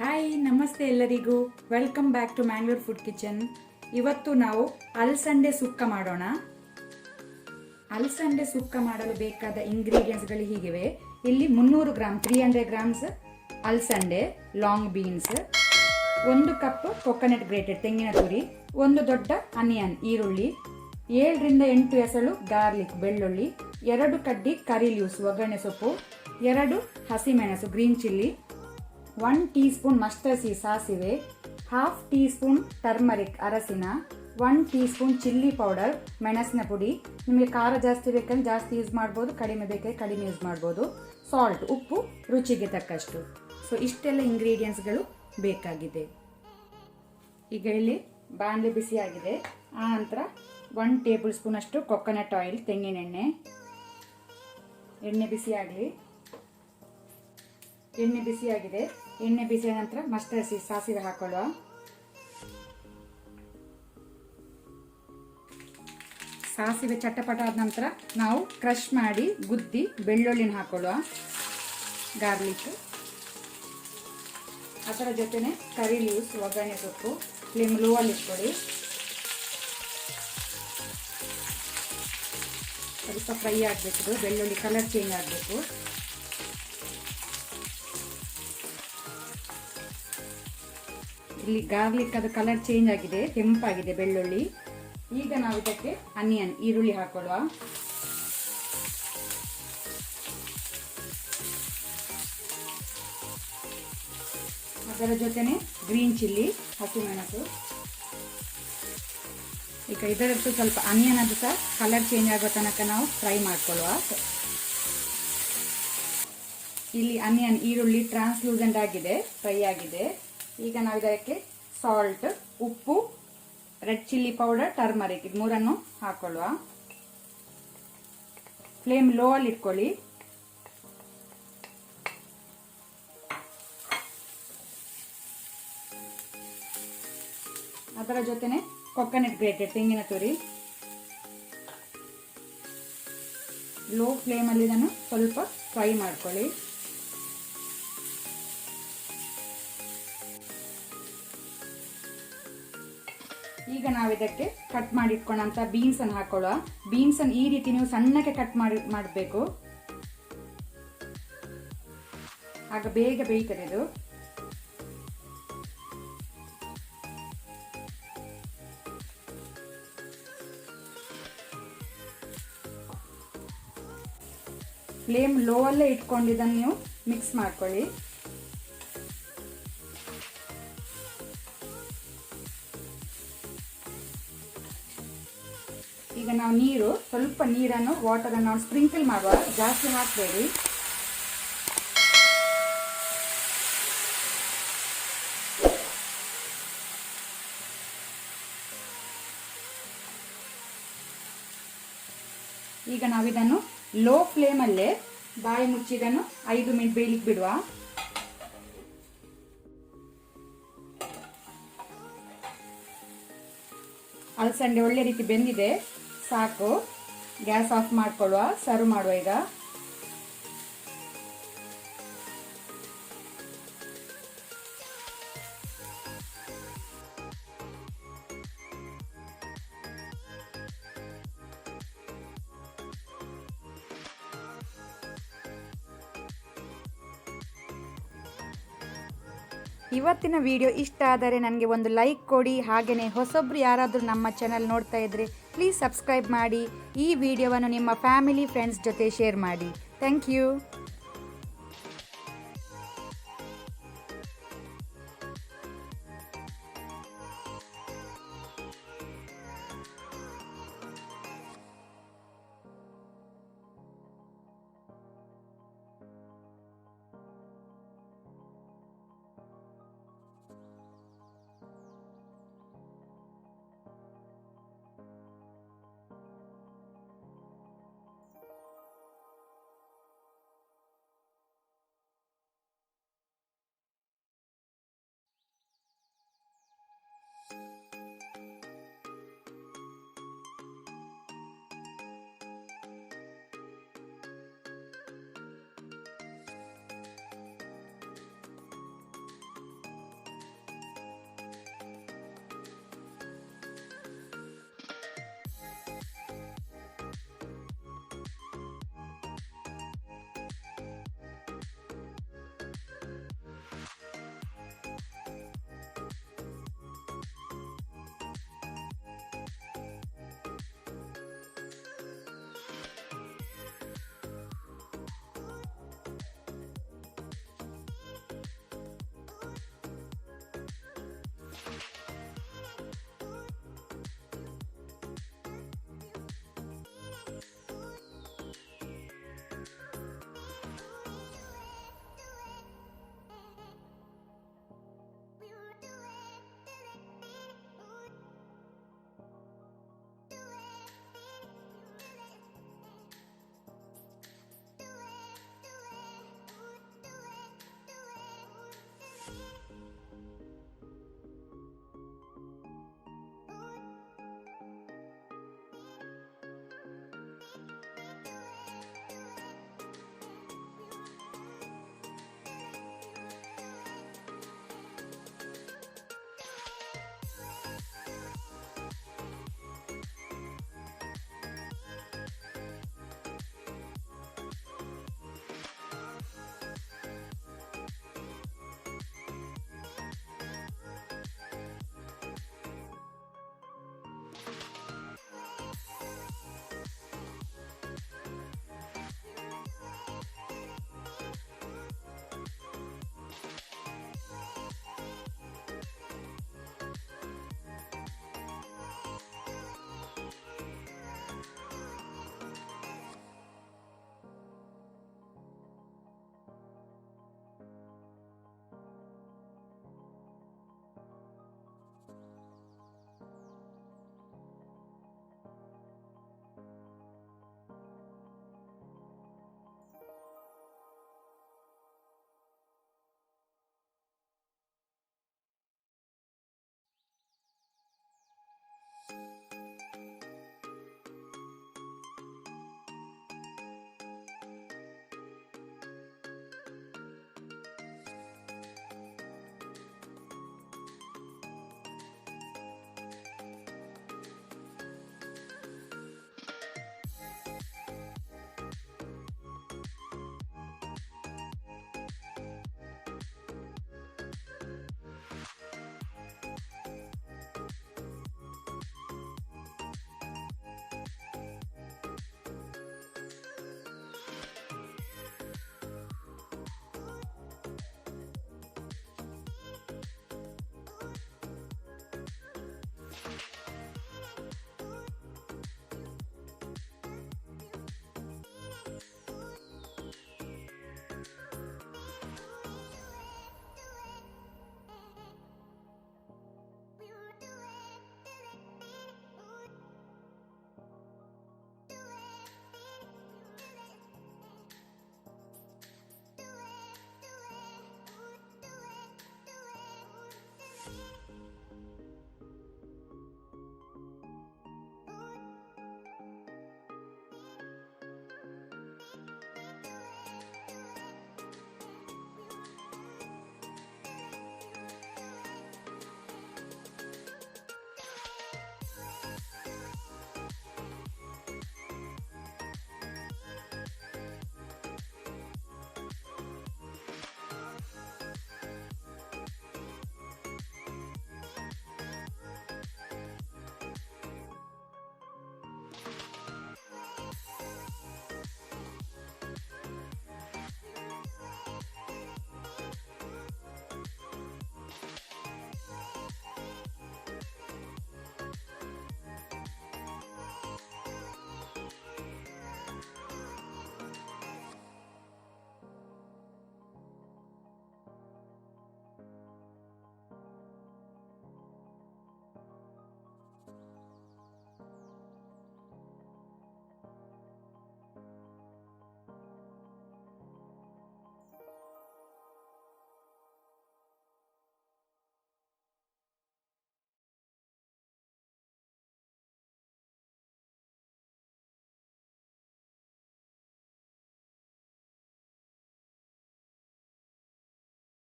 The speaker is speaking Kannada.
ಹಾಯ್ ನಮಸ್ತೆ ಎಲ್ಲರಿಗೂ welcome back to Mangalore food kitchen. ಇವತ್ತು ನಾವು ಅಲಸಂಡೆ ಸುಕ್ಕ ಮಾಡೋಣ. ಅಲಸಂಡೆ ಸುಕ್ಕ ಮಾಡಲು ಬೇಕಾದ ಇಂಗ್ರೀಡಿಯೆಂಟ್ಸ್ಗಳು ಹೀಗಿವೆ. ಇಲ್ಲಿ 300 ಗ್ರಾಮ್ 300 ಗ್ರಾಮ್ಸ್ ಅಲಸಂಡೆ long beans, 1 cup coconut grated ತೆಂಗಿನ ತುರಿ, 1 ದೊಡ್ಡ ಆನಿಯನ್ ಈರುಳ್ಳಿ, 7 ರಿಂದ 8 ಎಸಳು ಗಾರ್ಲಿಕ್ ಬೆಳ್ಳುಳ್ಳಿ, 2 ಕಡ್ಡಿ ಕರಿ ಲೀವ್ಸ್ ಒಗ್ಗರಣೆ ಸೊಪ್ಪು, 2 ಹಸಿಮೆಣಸು green chilli, 1 teaspoon mustard seed ಸಾಸಿವೆ, ಹಾಫ್ ಟೀ ಸ್ಪೂನ್ ಟರ್ಮರಿಕ್ ಅರಸಿನ, 1 ಟೀ ಸ್ಪೂನ್ ಚಿಲ್ಲಿ ಪೌಡರ್ ಮೆಣಸಿನ ಪುಡಿ. ನಿಮಗೆ ಖಾರ ಜಾಸ್ತಿ ಬೇಕಂದ್ರೆ ಜಾಸ್ತಿ ಯೂಸ್ ಮಾಡ್ಬೋದು, ಕಡಿಮೆ ಬೇಕಾದ್ರೆ ಕಡಿಮೆ ಯೂಸ್ ಮಾಡ್ಬೋದು. ಸಾಲ್ಟ್ ಉಪ್ಪು ರುಚಿಗೆ ತಕ್ಕಷ್ಟು. ಸೊ ಇಷ್ಟೆಲ್ಲ ಇಂಗ್ರೀಡಿಯೆಂಟ್ಸ್ಗಳು ಬೇಕಾಗಿದೆ. ಈಗ ಇಲ್ಲಿ ಬಾಣಲೆ ಬಿಸಿಯಾಗಿದೆ. ಆ ನಂತರ 1 ಟೇಬಲ್ ಸ್ಪೂನ್ ಅಷ್ಟು ಕೊಕೊನಟ್ ಆಯಿಲ್ ತೆಂಗಿನೆಣ್ಣೆ. ಎಣ್ಣೆ ಬಿಸಿಯಾಗಲಿ. ಎಣ್ಣೆ ಬಿಸಿಯಾಗಿದೆ. ಎಣ್ಣೆ ಬಿಸಿಯಾದ ನಂತರ ಮಸ್ಟರ್ಡ್ ಸೀಡ್ ಸಾಸಿವೆ ಹಾಕೊಳ್ಳುವ. ಸಾಸಿವೆ ಚಟಪಟ ಆದ ನಂತರ ನಾವು ಕ್ರಷ್ ಮಾಡಿ ಗುದ್ದಿ ಬೆಳ್ಳುಳ್ಳಿನ ಹಾಕೊಳ್ಳುವ. ಗಾರ್ಲಿಕ್, ಅದರ ಜೊತೆನೆ ಕರಿ ಲೀವ್ಸ್ ಒಗ್ಗರಣೆ ಸೊಪ್ಪು. ಫ್ಲೇಮ್ ಲೋ ಅಲ್ಲಿ ಇಟ್ಕೊಳ್ಳಿ. ಸ್ವಲ್ಪ ಫ್ರೈ ಆಗಬೇಕು. ಬೆಳ್ಳುಳ್ಳಿ ಕಲರ್ ಚೇಂಜ್ ಆಗಬೇಕು. ಇಲ್ಲಿ ಗಾರ್ಲಿಕ್ ಅದು ಕಲರ್ ಚೇಂಜ್ ಆಗಿದೆ, ಕೆಂಪಾಗಿದೆ ಬೆಳ್ಳುಳ್ಳಿ. ಈಗ ನಾವು ಇದಕ್ಕೆ ಆನಿಯನ್ ಈರುಳ್ಳಿ ಹಾಕೊಳ್ಳುವ. ಅದರ ಜೊತೆನೆ ಗ್ರೀನ್ ಚಿಲ್ಲಿ ಹಸಿಮೆಣಸು. ಈಗ ಇದರದ್ದು ಸ್ವಲ್ಪ ಆನಿಯನ್ ಅದು ಸಹ ಕಲರ್ ಚೇಂಜ್ ಆಗೋ ತನಕ ನಾವು ಫ್ರೈ ಮಾಡ್ಕೊಳ್ಳುವ. ಇಲ್ಲಿ ಆನಿಯನ್ ಈರುಳ್ಳಿ ಟ್ರಾನ್ಸ್ಲೂಸೆಂಟ್ ಆಗಿದೆ, ಫ್ರೈ ಆಗಿದೆ. ಈಗ ನಾವು ಇದಕ್ಕೆ ಸಾಲ್ಟ್, ಉಪ್ಪು, ರೆಡ್ ಚಿಲ್ಲಿ ಪೌಡರ್, ಟರ್ಮರಿಕ್ ಇದು ಮೂರನ್ನು ಹಾಕೊಳ್ಳುವ. ಫ್ಲೇಮ್ ಲೋ ಅಲ್ಲಿ ಇಟ್ಕೊಳ್ಳಿ. ಅದರ ಜೊತೆನೆ ಕೊಕೊನಟ್ ಗ್ರೇಟೆಡ್ ತೆಂಗಿನ ತುರಿ. ಲೋ ಫ್ಲೇಮ್ ಅಲ್ಲಿ ಇದನ್ನು ಸ್ವಲ್ಪ ಫ್ರೈ ಮಾಡ್ಕೊಳ್ಳಿ. ಈಗ ನಾವು ಇದಕ್ಕೆ ಕಟ್ ಮಾಡಿ ಇಟ್ಕೊಂಡಂತ ಬೀನ್ಸ್ ಅನ್ನು ಹಾಕೊಳ್ಳುವ. ಬೀನ್ಸ್ ಅನ್ನು ಈ ರೀತಿ ನೀವು ಸಣ್ಣಕ್ಕೆ ಕಟ್ ಮಾಡಬೇಕು, ಆಗ ಬೇಗ ಬೇಯ್ತದೆ ಇದು. ಫ್ಲೇಮ್ ಲೋ ಅಲ್ಲೇ ಇಟ್ಕೊಂಡು ಇದನ್ನು ನೀವು ಮಿಕ್ಸ್ ಮಾಡ್ಕೊಳ್ಳಿ. ಈಗ ನಾವು ಸ್ವಲ್ಪ ನೀರನ್ನು ವಾಟರ್ ಅನ್ನು ಸ್ಪ್ರಿಂಕಲ್ ಮಾಡುವ, ಜಾಸ್ತಿ ಹಾಕಬೇಡಿ. ಈಗ ನಾವು ಇದನ್ನು ಲೋ ಫ್ಲೇಮ್ ಅಲ್ಲೇ ಬಾಯಿ ಮುಚ್ಚಿ ಇದನ್ನು 5 ಮಿನಿಟ್ ಬೇಯಲಿಕ್ಕೆ ಬಿಡುವ. ಅಲಸಂಡೆ ಒಳ್ಳೆ ರೀತಿ ಬೆಂದಿದೆ, ಸಾಕು. ಗ್ಯಾಸ್ ಆಫ್ ಮಾಡ್ಕೊಳ್ಳುವ, ಸರ್ವ್ ಮಾಡುವ. ಈಗ ಇವತ್ತಿನ ವಿಡಿಯೋ ಇಷ್ಟ ಆದರೆ ನನಗೆ ಒಂದು ಲೈಕ್ ಕೊಡಿ. ಹಾಗೆಯೇ ಹೊಸೊಬ್ರು ಯಾರಾದರೂ ನಮ್ಮ ಚಾನಲ್ ನೋಡ್ತಾ ಇದ್ದರೆ ಪ್ಲೀಸ್ ಸಬ್ಸ್ಕ್ರೈಬ್ ಮಾಡಿ. ಈ ವಿಡಿಯೋವನ್ನು ನಿಮ್ಮ ಫ್ಯಾಮಿಲಿ ಫ್ರೆಂಡ್ಸ್ ಜೊತೆ ಶೇರ್ ಮಾಡಿ. Thank you.